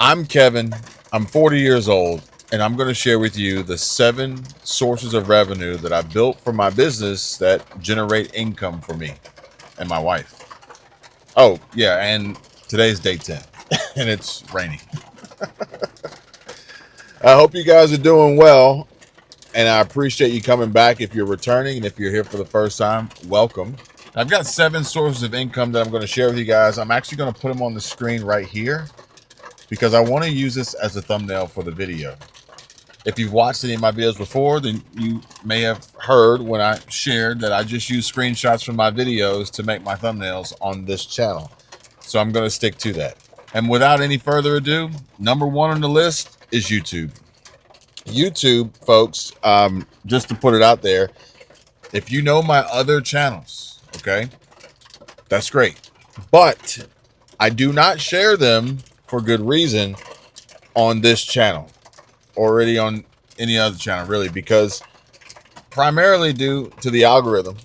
I'm Kevin. I'm 40 years old, and I'm going to share with you the 7 sources of revenue that I built for my business that generate income for me and my wife. Oh, yeah, and today's day 10, and it's raining. I hope you guys are doing well, and I appreciate you coming back. If you're returning and if you're here for the first time, welcome. I've got 7 sources of income that I'm going to share with you guys. I'm actually going to put them on the screen right here because I want to use this as a thumbnail for the video. If you've watched any of my videos before, then you may have heard when I shared that I just use screenshots from my videos to make my thumbnails on this channel. So I'm going to stick to that. And without any further ado, number 1 on the list is YouTube. YouTube, folks, just to put it out there, if you know my other channels, okay, that's great. But I do not share them for good reason on this channel or really on any other channel, really, because primarily due to the algorithm.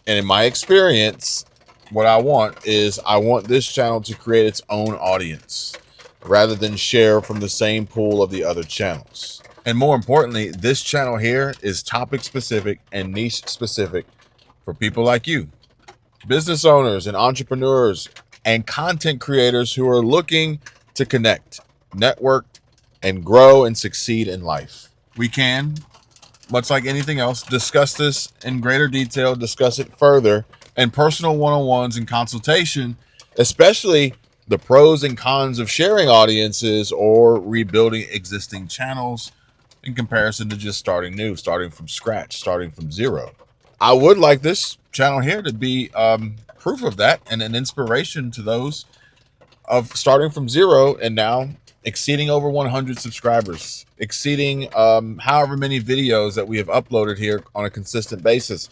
And in my experience, what I want this channel to create its own audience rather than share from the same pool of the other channels. And more importantly, this channel here is topic specific and niche specific for people like you, business owners and entrepreneurs and content creators who are looking to connect, network, and grow and succeed in life. We can, much like anything else, discuss this in greater detail, discuss it further, and personal one-on-ones and consultation, especially the pros and cons of sharing audiences or rebuilding existing channels in comparison to just starting new, starting from scratch, starting from zero. I would like this channel here to be proof of that and an inspiration to those of starting from zero and now exceeding over 100 subscribers, exceeding however many videos that we have uploaded here on a consistent basis,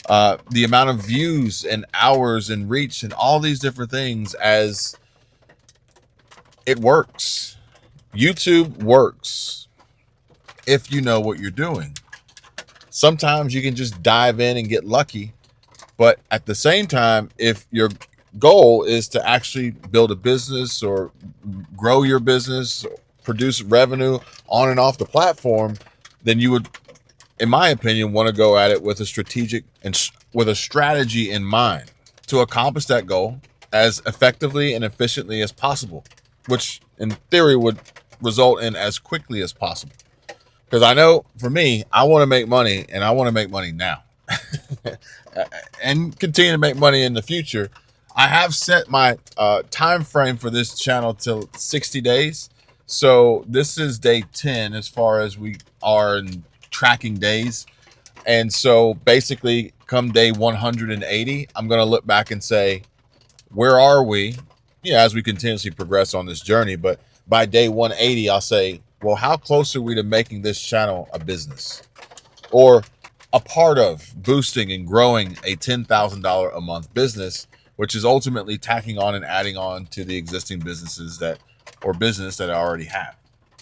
the amount of views and hours and reach and all these different things as it works. YouTube works if you know what you're doing. Sometimes you can just dive in and get lucky, but at the same time, if your goal is to actually build a business or grow your business, produce revenue on and off the platform, then you would, in my opinion, want to go at it with a strategic and with a strategy in mind to accomplish that goal as effectively and efficiently as possible, which in theory would result in as quickly as possible. Because I know for me, I want to make money and I want to make money now and continue to make money in the future. I have set my time frame for this channel till 60 days. So this is day 10 as far as we are in tracking days. And so basically come day 180, I'm going to look back and say, where are we? Yeah, as we continuously progress on this journey. But by day 180, I'll say, well, how close are we to making this channel a business or a part of boosting and growing a $10,000 a month business, which is ultimately tacking on and adding on to the existing businesses that I already have.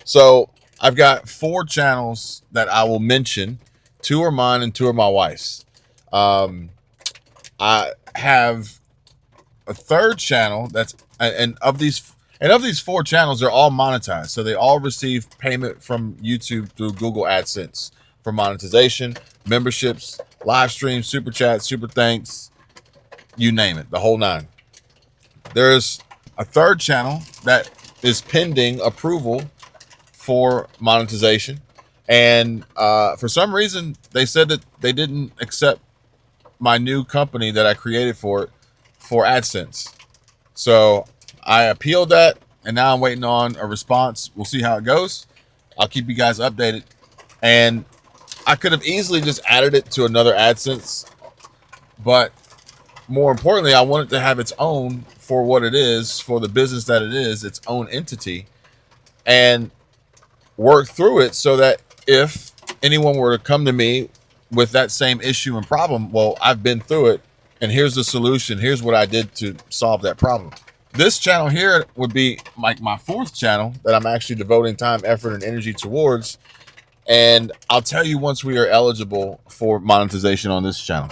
So I've got 4 channels that I will mention. 2 are mine and 2 are my wife's. I have a third channel and of these 4 channels, they're all monetized. So they all receive payment from YouTube through Google AdSense for monetization, memberships, live streams, super chats, super thanks, you name it, the whole 9. There's a third channel that is pending approval for monetization. And for some reason, they said that they didn't accept my new company that I created for it for AdSense. So I appealed that, and now I'm waiting on a response. We'll see how it goes. I'll keep you guys updated. And I could have easily just added it to another AdSense, but more importantly, I want it to have its own for what it is, for the business that it is, its own entity, and work through it so that if anyone were to come to me with that same issue and problem, well, I've been through it, and here's the solution. Here's what I did to solve that problem. This channel here would be like my 4th channel that I'm actually devoting time, effort, and energy towards. And I'll tell you once we are eligible for monetization on this channel.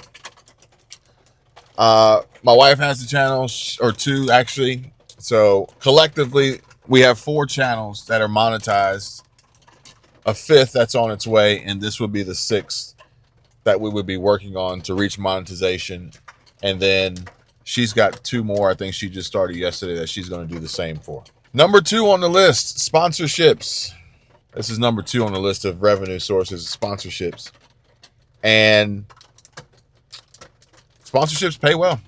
My wife has a channel, or 2 actually. So collectively, We have 4 channels that are monetized, a 5th that's on its way, and this would be the 6th that we would be working on to reach monetization. And then she's got 2 more, I think she just started yesterday, that she's going to do the same for. Number 2 on the list, sponsorships. This is number 2 on the list of revenue sources, sponsorships. And sponsorships pay well.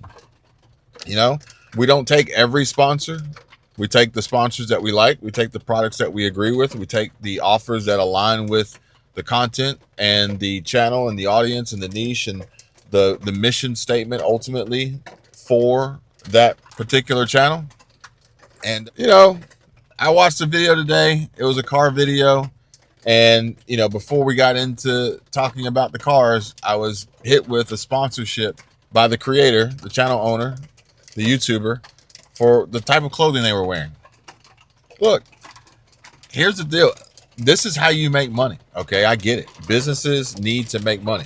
You know, we don't take every sponsor. We take the sponsors that we like. We take the products that we agree with. We take the offers that align with the content and the channel and the audience and the niche and the mission statement ultimately for that particular channel. And, you know, I watched a video today. It was a car video. And, you know, before we got into talking about the cars, I was hit with a sponsorship by the creator, the channel owner, the YouTuber, for the type of clothing they were wearing. Look, here's the deal. This is how you make money. Okay, I get it. Businesses need to make money,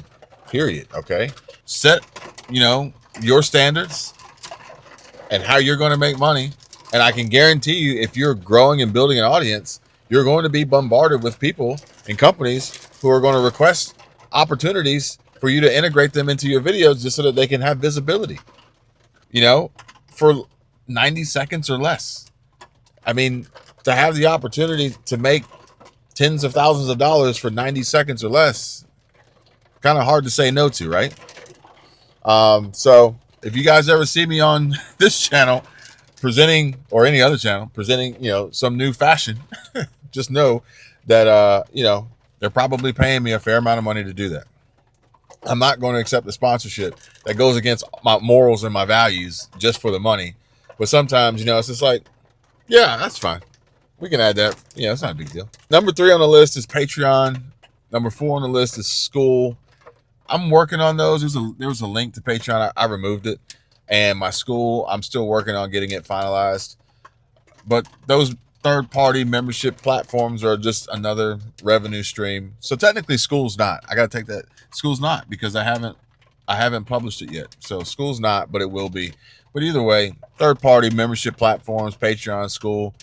period. Okay, set, you know, your standards and how you're going to make money. And I can guarantee you, if you're growing and building an audience, you're going to be bombarded with people and companies who are going to request opportunities for you to integrate them into your videos just so that they can have visibility, you know, for 90 seconds or less. I mean, to have the opportunity to make tens of thousands of dollars for 90 seconds or less, kind of hard to say no to, right? So if you guys ever see me on this channel presenting, or any other channel presenting, you know, some new fashion, just know that, you know, they're probably paying me a fair amount of money to do that. I'm not going to accept a sponsorship that goes against my morals and my values just for the money. But sometimes, you know, it's just like, yeah, that's fine. We can add that. Yeah, it's not a big deal. Number 3 on the list is Patreon. Number 4 on the list is Skool. I'm working on those. There was a link to Patreon. I removed it. And my Skool, I'm still working on getting it finalized. But those third-party membership platforms are just another revenue stream. So technically, Skool's not. I got to take that. Skool's not, because I haven't published it yet. So Skool's not, but it will be. But either way, third-party membership platforms, Patreon, Skool.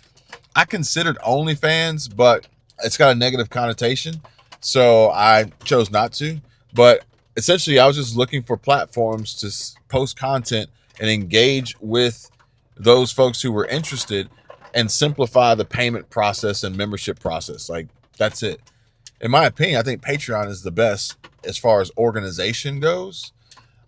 I considered OnlyFans, but it's got a negative connotation, so I chose not to. But essentially, I was just looking for platforms to post content and engage with those folks who were interested and simplify the payment process and membership process. Like, that's it. In my opinion, I think Patreon is the best as far as organization goes.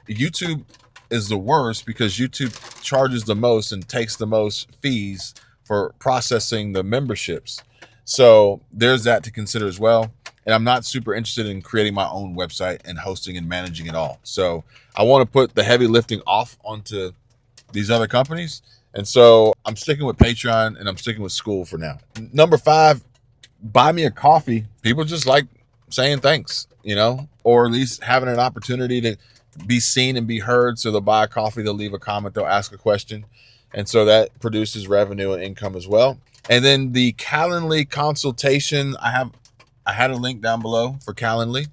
YouTube is the worst because YouTube charges the most and takes the most fees for processing the memberships. So there's that to consider as well. And I'm not super interested in creating my own website and hosting and managing it all. So I want to put the heavy lifting off onto these other companies. And so I'm sticking with Patreon and I'm sticking with Skool for now. Number 5, buy me a coffee. People just like saying thanks, you know, or at least having an opportunity to be seen and be heard. So they'll buy a coffee, they'll leave a comment, they'll ask a question. And so that produces revenue and income as well. And then the Calendly consultation, I had a link down below for Calendly,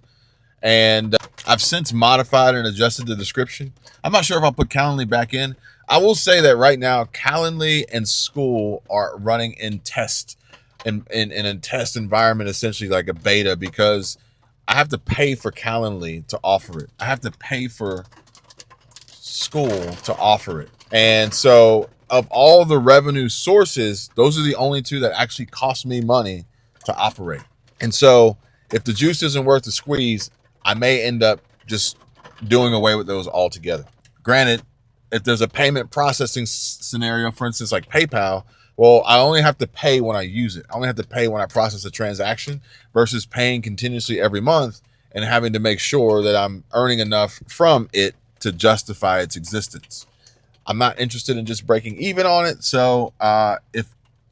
and I've since modified and adjusted the description. I'm not sure if I'll put Calendly back in. I will say that right now, Calendly and Skool are running in test, in a test environment, essentially like a beta, because I have to pay for Calendly to offer it. I have to pay for Skool to offer it. And so of all the revenue sources, those are the only 2 that actually cost me money to operate. And so if the juice isn't worth the squeeze, I may end up just doing away with those altogether. Granted, if there's a payment processing scenario, for instance, like PayPal, well, I only have to pay when I use it. I only have to pay when I process a transaction versus paying continuously every month and having to make sure that I'm earning enough from it to justify its existence. I'm not interested in just breaking even on it. So if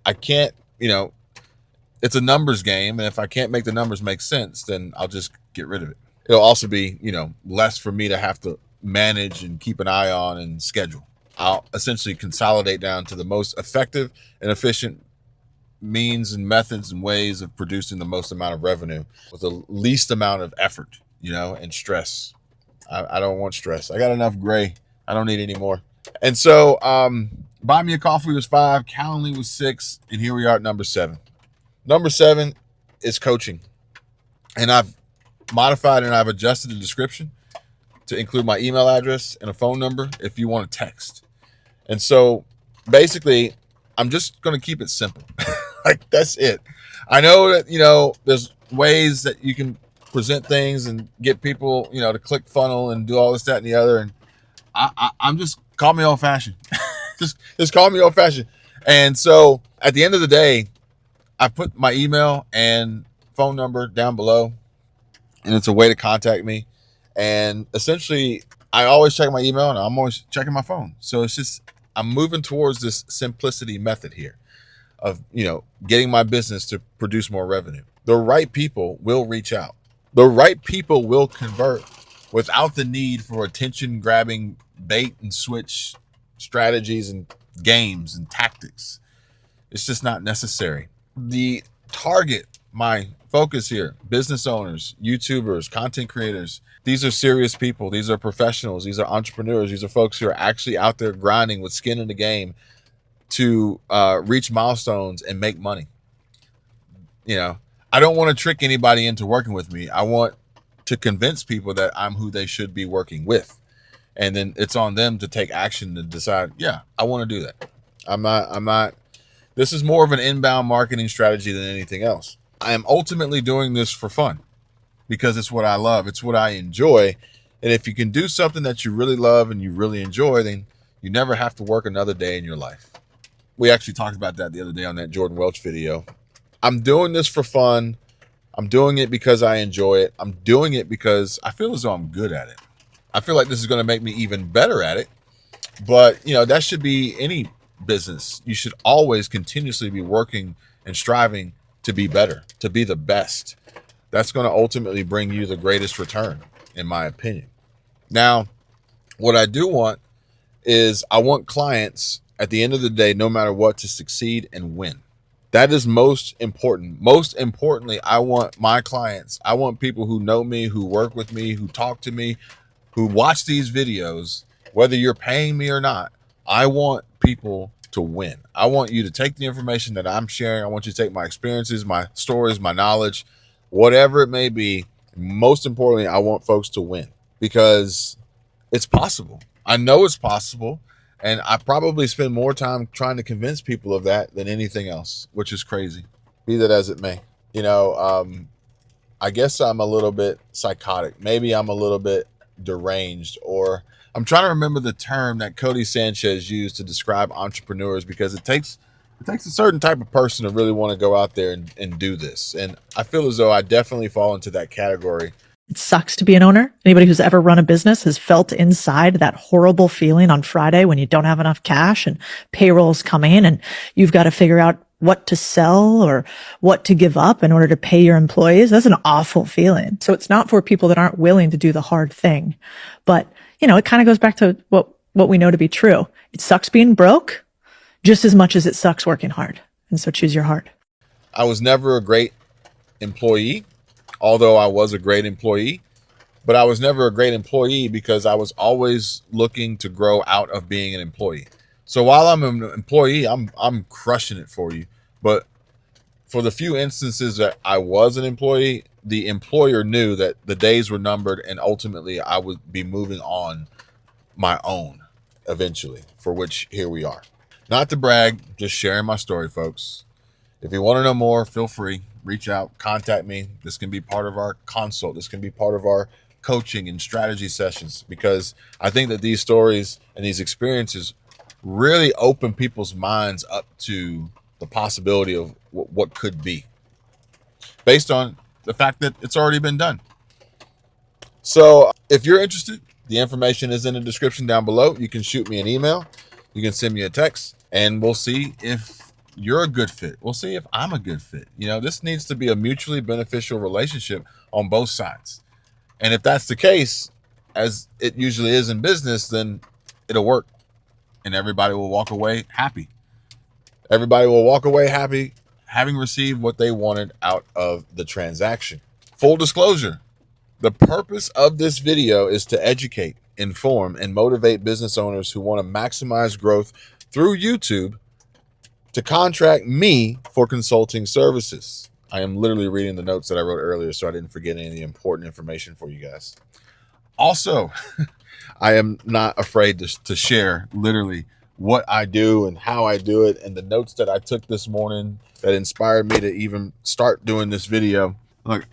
I can't, you know, it's a numbers game. And if I can't make the numbers make sense, then I'll just get rid of it. It'll also be, you know, less for me to have to manage and keep an eye on and schedule. I'll essentially consolidate down to the most effective and efficient means and methods and ways of producing the most amount of revenue with the least amount of effort, you know, and stress. I don't want stress. I got enough gray. I don't need any more. And so Buy Me a Coffee was 5, Calendly was 6, and here we are at number 7. Number 7 is coaching. And I've modified and I've adjusted the description to include my email address and a phone number if you want to text. And so basically, I'm just going to keep it simple. Like, that's it. I know that, there's ways that you can present things and get people, to click funnel and do all this, that, and the other. And I'm just, call me old fashioned. just call me old fashioned. And so at the end of the day, I put my email and phone number down below, and it's a way to contact me. And essentially, I always check my email and I'm always checking my phone. So it's just, I'm moving towards this simplicity method here of, getting my business to produce more revenue. The right people will reach out. The right people will convert without the need for attention grabbing bait and switch strategies and games and tactics. It's just not necessary. The target, my focus here, business owners, YouTubers, content creators, these are serious people. These are professionals. These are entrepreneurs. These are folks who are actually out there grinding with skin in the game to reach milestones and make money. I don't want to trick anybody into working with me. I want to convince people that I'm who they should be working with. And then it's on them to take action to decide, yeah, I want to do that. I'm not, this is more of an inbound marketing strategy than anything else. I am ultimately doing this for fun because it's what I love. It's what I enjoy. And if you can do something that you really love and you really enjoy, then you never have to work another day in your life. We actually talked about that the other day on that Jordan Welch video. I'm doing this for fun. I'm doing it because I enjoy it. I'm doing it because I feel as though I'm good at it. I feel like this is going to make me even better at it. But, that should be any business. You should always continuously be working and striving to be better, to be the best. That's going to ultimately bring you the greatest return, in my opinion. Now, what I do want is I want clients at the end of the day, no matter what, to succeed and win. That is most important. Most importantly, I want my clients, I want people who know me, who work with me, who talk to me, who watch these videos, whether you're paying me or not, I want people to win. I want you to take the information that I'm sharing. I want you to take my experiences, my stories, my knowledge, whatever it may be. Most importantly, I want folks to win because it's possible. I know it's possible. And I probably spend more time trying to convince people of that than anything else, which is crazy. Be that as it may. I guess I'm a little bit psychotic. Maybe I'm a little bit deranged, or I'm trying to remember the term that Cody Sanchez used to describe entrepreneurs, because it takes a certain type of person to really want to go out there and do this. And I feel as though I definitely fall into that category. It sucks to be an owner. Anybody who's ever run a business has felt inside that horrible feeling on Friday when you don't have enough cash and payroll's coming in and you've got to figure out what to sell or what to give up in order to pay your employees. That's an awful feeling. So it's not for people that aren't willing to do the hard thing. But, it kind of goes back to what we know to be true. It sucks being broke just as much as it sucks working hard. And so choose your heart. I was never a great employee, although I was a great employee, but I was never a great employee because I was always looking to grow out of being an employee. So while I'm an employee, I'm crushing it for you. But for the few instances that I was an employee, the employer knew that the days were numbered and ultimately I would be moving on my own eventually, for which here we are. Not to brag, just sharing my story, folks. If you want to know more, feel free, reach out, contact me. This can be part of our consult. This can be part of our coaching and strategy sessions, because I think that these stories and these experiences really open people's minds up to the possibility of what could be, based on the fact that it's already been done. So if you're interested, the information is in the description down below. You can shoot me an email. You can send me a text, and we'll see if you're a good fit. We'll see if I'm a good fit. This needs to be a mutually beneficial relationship on both sides. And if that's the case, as it usually is in business, then it'll work and everybody will walk away happy. Everybody will walk away happy, having received what they wanted out of the transaction. Full disclosure, the purpose of this video is to educate, inform, and motivate business owners who want to maximize growth through YouTube to contract me for consulting services. I am literally reading the notes that I wrote earlier, so I didn't forget any of the important information for you guys. Also, I am not afraid to share literally what I do and how I do it, and the notes that I took this morning that inspired me to even start doing this video. Look,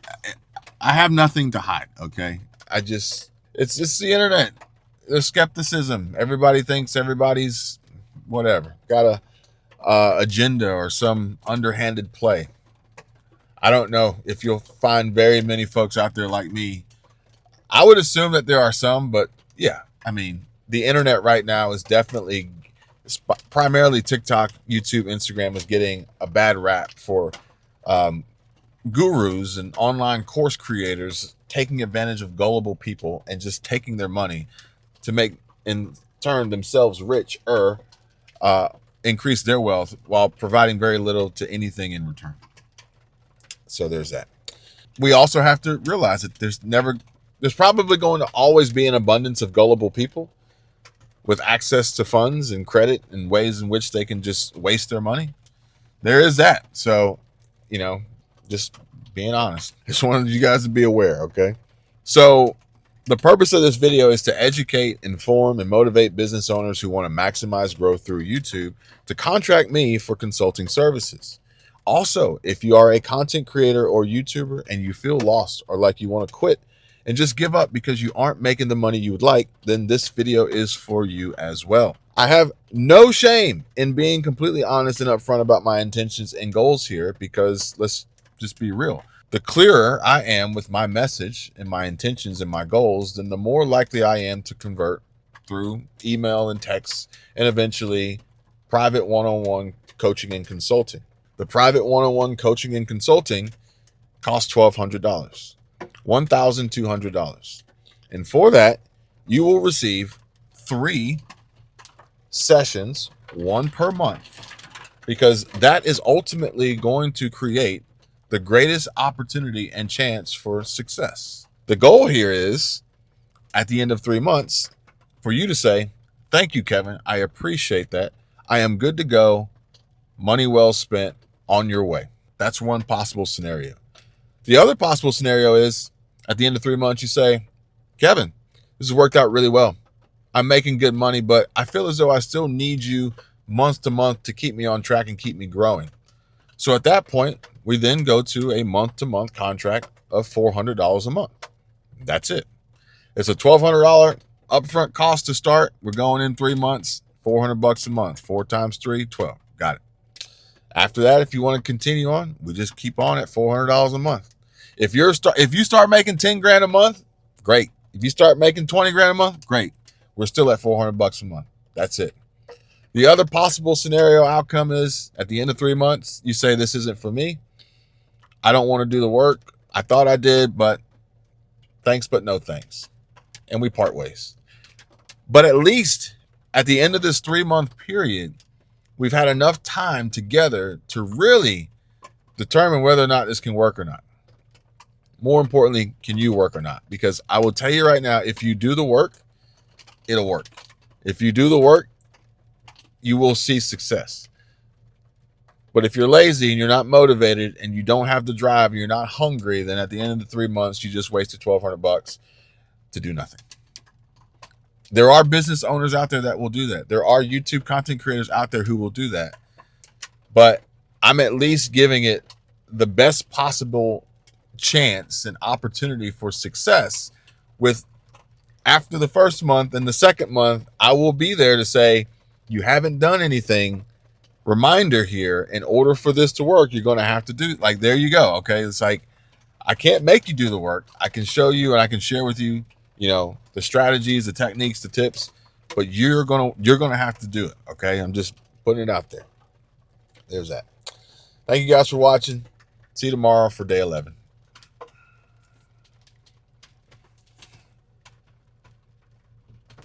I have nothing to hide, okay? It's just the internet. There's skepticism. Everybody thinks everybody's whatever. Got a agenda or some underhanded play. I don't know if you'll find very many folks out there like me. I would assume that there are some, but yeah, I mean, the internet right now is definitely, primarily TikTok, YouTube, Instagram is getting a bad rap for gurus and online course creators taking advantage of gullible people and just taking their money to make, in turn, themselves rich or increase their wealth while providing very little to anything in return. So there's that. We also have to realize that there's probably going to always be an abundance of gullible people with access to funds and credit and ways in which they can just waste their money. There is that. So, just being honest. Just wanted you guys to be aware, okay? So the purpose of this video is to educate, inform, and motivate business owners who want to maximize growth through YouTube to contract me for consulting services. Also, if you are a content creator or YouTuber and you feel lost or like you want to quit and just give up because you aren't making the money you would like, then this video is for you as well. I have no shame in being completely honest and upfront about my intentions and goals here, because let's just be real. The clearer I am with my message and my intentions and my goals, then the more likely I am to convert through email and text and eventually private one-on-one coaching and consulting. The private one-on-one coaching and consulting costs $1,200, $1,200. And for that, you will receive 3 sessions, 1 per month, because that is ultimately going to create the greatest opportunity and chance for success. The goal here is, at the end of 3 months, for you to say, thank you, Kevin. I appreciate that. I am good to go. Money well spent, on your way. That's one possible scenario. The other possible scenario is, at the end of 3 months, you say, Kevin, this has worked out really well. I'm making good money, but I feel as though I still need you month to month to keep me on track and keep me growing. So at that point, we then go to a month-to-month contract of $400 a month. That's it. It's a $1,200 upfront cost to start. We're going in 3 months, $400 a month. 4 times 3, 12. Got it. After that, if you want to continue on, we just keep on at $400 a month. If you start making 10 grand a month, great. If you start making 20 grand a month, great. We're still at $400 a month. That's it. The other possible scenario outcome is, at the end of 3 months, you say, this isn't for me. I don't want to do the work. I thought I did, but thanks, but no thanks. And we part ways. But at least at the end of this 3-month period, we've had enough time together to really determine whether or not this can work or not. More importantly, can you work or not? Because I will tell you right now, if you do the work, it'll work. If you do the work, you will see success. But if you're lazy and you're not motivated and you don't have the drive and you're not hungry, then at the end of the 3 months, you just wasted $1,200 to do nothing. There are business owners out there that will do that. There are YouTube content creators out there who will do that. But I'm at least giving it the best possible chance and opportunity for success. With, after the first month and the second month, I will be there to say, you haven't done anything. Reminder here, in order for this to work, you're going to have to do, like, there you go. Okay. It's like, I can't make you do the work. I can show you and I can share with you, the strategies, the techniques, the tips, but you're going to have to do it. Okay. I'm just putting it out there. There's that. Thank you guys for watching. See you tomorrow for day 11.